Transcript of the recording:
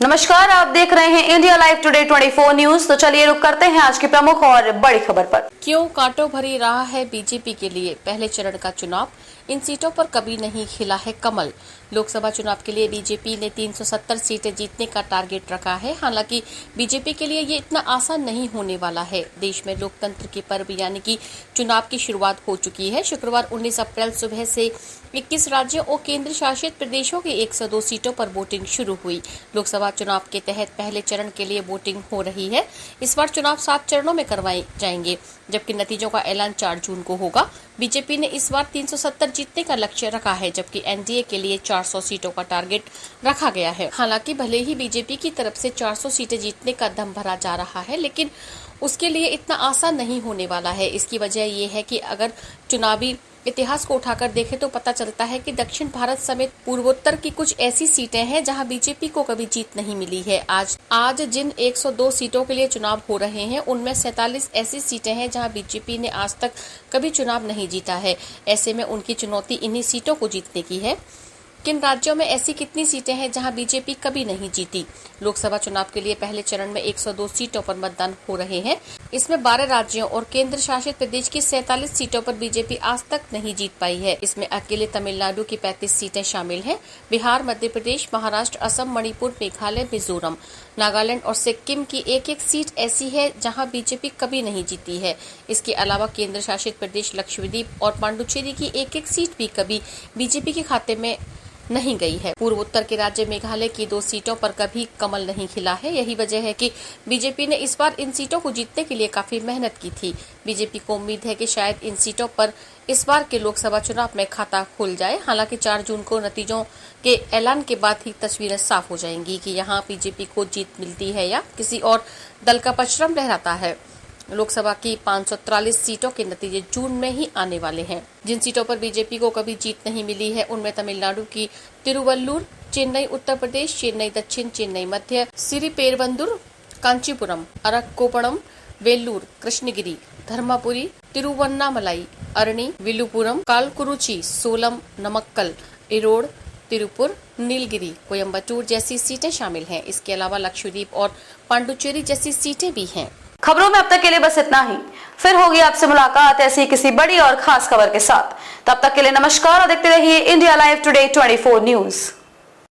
नमस्कार, आप देख रहे हैं इंडिया लाइव टुडे 24 न्यूज। तो चलिए रुक करते हैं आज की प्रमुख और बड़ी खबर पर। क्यों कांटों भरी रहा है बीजेपी के लिए पहले चरण का चुनाव, इन सीटों पर कभी नहीं खिला है कमल। लोकसभा चुनाव के लिए बीजेपी ने 370 सीटें जीतने का टारगेट रखा है। हालांकि बीजेपी के लिए ये इतना आसान नहीं होने वाला है। देश में लोकतंत्र के पर्व यानी कि चुनाव की शुरुआत हो चुकी है। शुक्रवार 19 अप्रैल सुबह से 21 राज्यों और केंद्र शासित प्रदेशों की 102 सीटों पर वोटिंग शुरू हुई। लोकसभा चुनाव के तहत पहले चरण के लिए वोटिंग हो रही है। इस बार चुनाव 7 चरणों में करवाए जाएंगे, जबकि नतीजों का ऐलान 4 जून को होगा। बीजेपी ने इस बार 370 जीतने का लक्ष्य रखा है, जबकि एनडीए के लिए 400 सीटों का टारगेट रखा गया है। हालांकि भले ही बीजेपी की तरफ से 400 सीटें जीतने का दम भरा जा रहा है, लेकिन उसके लिए इतना आसान नहीं होने वाला है। इसकी वजह ये है कि अगर चुनावी इतिहास को उठाकर देखें तो पता चलता है कि दक्षिण भारत समेत पूर्वोत्तर की कुछ ऐसी सीटें हैं जहां बीजेपी को कभी जीत नहीं मिली है। आज जिन 102 सीटों के लिए चुनाव हो रहे हैं, उनमें 47 ऐसी सीटें हैं जहां बीजेपी ने आज तक कभी चुनाव नहीं जीता है। ऐसे में उनकी चुनौती इन्हीं सीटों को जीतने की है। किन राज्यों में ऐसी कितनी सीटें हैं जहां बीजेपी कभी नहीं जीती? लोकसभा चुनाव के लिए पहले चरण में 102 सीटों पर मतदान हो रहे हैं। इसमें 12 राज्यों और केंद्र शासित प्रदेश की 47 सीटों पर बीजेपी आज तक नहीं जीत पाई है। इसमें अकेले तमिलनाडु की 35 सीटें शामिल हैं। बिहार, मध्य प्रदेश, महाराष्ट्र, असम, मणिपुर, मेघालय, मिजोरम, नागालैंड और सिक्किम की एक-एक सीट ऐसी है जहां बीजेपी कभी नहीं जीती है। इसके अलावा केंद्र शासित प्रदेश लक्षद्वीप और पांडुचेरी की एक-एक सीट भी कभी बीजेपी के खाते में नहीं गई है। पूर्वोत्तर के राज्य मेघालय की 2 सीटों पर कभी कमल नहीं खिला है। यही वजह है कि बीजेपी ने इस बार इन सीटों को जीतने के लिए काफी मेहनत की थी। बीजेपी को उम्मीद है कि शायद इन सीटों पर इस बार के लोकसभा चुनाव में खाता खुल जाए। हालांकि 4 जून को नतीजों के ऐलान के बाद ही तस्वीरें साफ हो जाएंगी कि यहाँ बीजेपी को जीत मिलती है या किसी और दल का परचम लहराता है। लोकसभा की 543 सीटों के नतीजे जून में ही आने वाले हैं। जिन सीटों पर बीजेपी को कभी जीत नहीं मिली है, उनमें तमिलनाडु की तिरुवल्लुर, चेन्नई उत्तर प्रदेश, चेन्नई दक्षिण, चेन्नई मध्य, सिरिपेरबंदुर, कांचीपुरम, अरक्कोपणम, वेल्लूर, कृष्णगिरी, धर्मापुरी, तिरुवन्नामलाई, अरणी, विलुपुरम, कालकुरुची, सोलम, नमक्कल, इरोड, तिरुपुर, नीलगिरी, कोयम्बटूर जैसी सीटें शामिल हैं। इसके अलावा लक्षद्वीप और पांडुचेरी जैसी सीटें भी हैं। खबरों में अब तक के लिए बस इतना ही। फिर होगी आपसे मुलाकात ऐसी किसी बड़ी और खास खबर के साथ। तब तक के लिए नमस्कार और देखते रहिए इंडिया लाइव टुडे 24 न्यूज।